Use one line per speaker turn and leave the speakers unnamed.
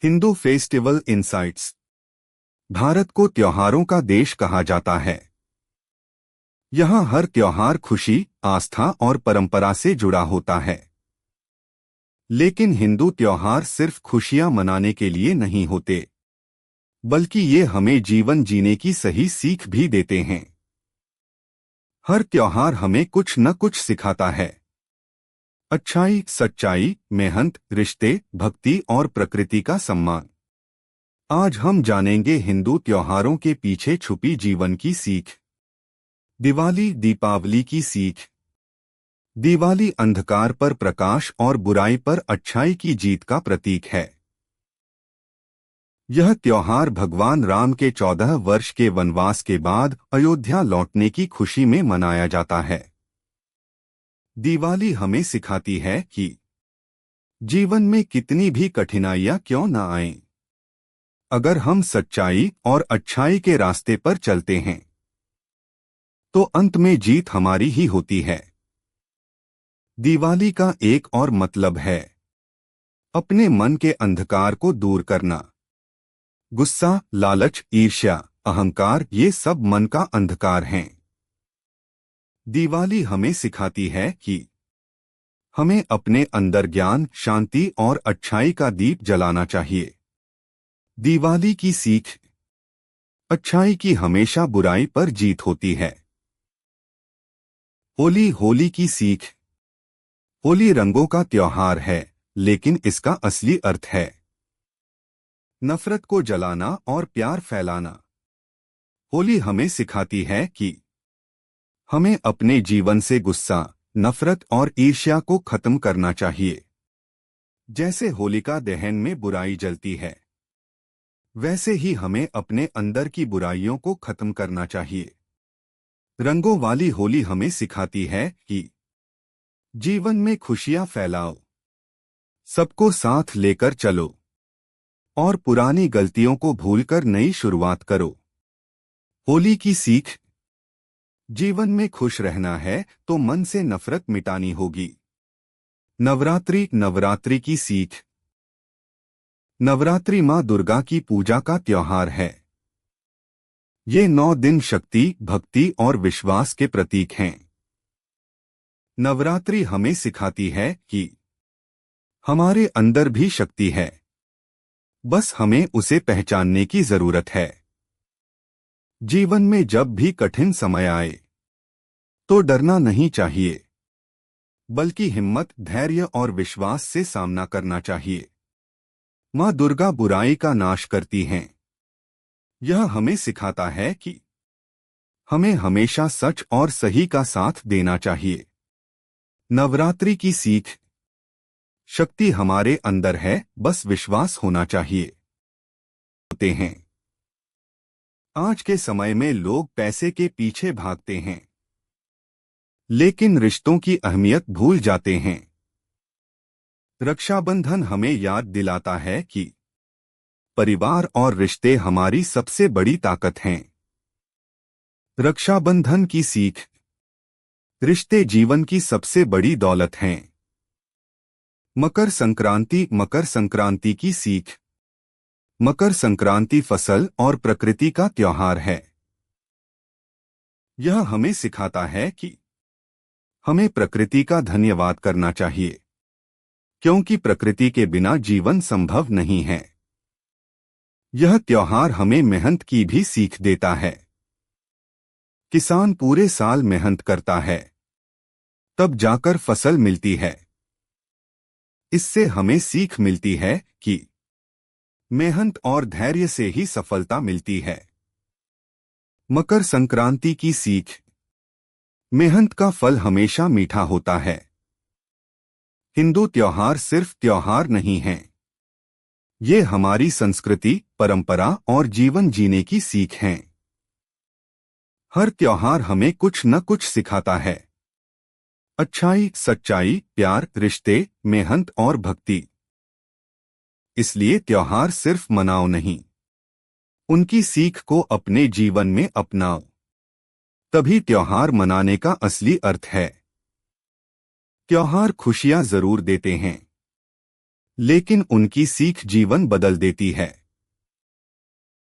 Hindu festival insights. Bharat को त्योहारों का देश कहा जाता है। यहाँ हर त्योहार खुशी, आस्था और परंपरा से जुड़ा होता है। लेकिन हिंदू त्योहार सिर्फ खुशियां मनाने के लिए नहीं होते, बल्कि ये हमें जीवन जीने की सही सीख भी देते हैं। हर त्योहार हमें कुछ न कुछ सिखाता है। अच्छाई, सच्चाई, मेहनत, रिश्ते, भक्ति और प्रकृति का सम्मान। आज हम जानेंगे हिंदू त्योहारों के पीछे छुपी जीवन की सीख। दिवाली, दीपावली की सीख। दिवाली अंधकार पर प्रकाश और बुराई पर अच्छाई की जीत का प्रतीक है। यह त्योहार भगवान राम के 14 वर्ष के वनवास के बाद अयोध्या लौटने की खुशी में मनाया जाता है। दिवाली हमें सिखाती है कि जीवन में कितनी भी कठिनाइयां क्यों न आएं, अगर हम सच्चाई और अच्छाई के रास्ते पर चलते हैं तो अंत में जीत हमारी ही होती है। दिवाली का एक और मतलब है अपने मन के अंधकार को दूर करना। गुस्सा, लालच, ईर्ष्या, अहंकार, ये सब मन का अंधकार हैं। दिवाली हमें सिखाती है कि हमें अपने अंदर ज्ञान, शांति और अच्छाई का दीप जलाना चाहिए। दिवाली की सीख। अच्छाई की हमेशा बुराई पर जीत होती है। होली की सीख। होली रंगों का त्योहार है, लेकिन इसका असली अर्थ है नफरत को जलाना और प्यार फैलाना। होली हमें सिखाती है कि हमें अपने जीवन से गुस्सा, नफरत और ईर्ष्या को खत्म करना चाहिए। जैसे होलिका दहन में बुराई जलती है, वैसे ही हमें अपने अंदर की बुराइयों को खत्म करना चाहिए। रंगों वाली होली हमें सिखाती है कि जीवन में खुशियां फैलाओ, सबको साथ लेकर चलो और पुरानी गलतियों को भूलकर नई शुरुआत करो। होली की सीख। जीवन में खुश रहना है तो मन से नफरत मिटानी होगी। नवरात्रि की सीख। नवरात्रि माँ दुर्गा की पूजा का त्योहार है। ये 9 दिन शक्ति, भक्ति और विश्वास के प्रतीक हैं। नवरात्रि हमें सिखाती है कि हमारे अंदर भी शक्ति है, बस हमें उसे पहचानने की जरूरत है। जीवन में जब भी कठिन समय आए तो डरना नहीं चाहिए, बल्कि हिम्मत, धैर्य और विश्वास से सामना करना चाहिए। माँ दुर्गा बुराई का नाश करती हैं। यह हमें सिखाता है कि हमें हमेशा सच और सही का साथ देना चाहिए। नवरात्रि की सीख। शक्ति हमारे अंदर है, बस विश्वास होना चाहिए। होते हैं। आज के समय में लोग पैसे के पीछे भागते हैं, लेकिन रिश्तों की अहमियत भूल जाते हैं। रक्षाबंधन हमें याद दिलाता है कि परिवार और रिश्ते हमारी सबसे बड़ी ताकत हैं। रक्षाबंधन की सीख। रिश्ते जीवन की सबसे बड़ी दौलत हैं। मकर संक्रांति की सीख। मकर संक्रांति फसल और प्रकृति का त्योहार है। यह हमें सिखाता है कि हमें प्रकृति का धन्यवाद करना चाहिए, क्योंकि प्रकृति के बिना जीवन संभव नहीं है। यह त्योहार हमें मेहनत की भी सीख देता है। किसान पूरे साल मेहनत करता है, तब जाकर फसल मिलती है। इससे हमें सीख मिलती है कि मेहनत और धैर्य से ही सफलता मिलती है। मकर संक्रांति की सीख। मेहनत का फल हमेशा मीठा होता है। हिंदू त्योहार सिर्फ त्योहार नहीं हैं, ये हमारी संस्कृति, परंपरा और जीवन जीने की सीख हैं। हर त्योहार हमें कुछ न कुछ सिखाता है। अच्छाई, सच्चाई, प्यार, रिश्ते, मेहनत और भक्ति। इसलिए त्योहार सिर्फ मनाओ नहीं, उनकी सीख को अपने जीवन में अपनाओ। तभी त्योहार मनाने का असली अर्थ है। त्योहार खुशियां जरूर देते हैं, लेकिन उनकी सीख जीवन बदल देती है।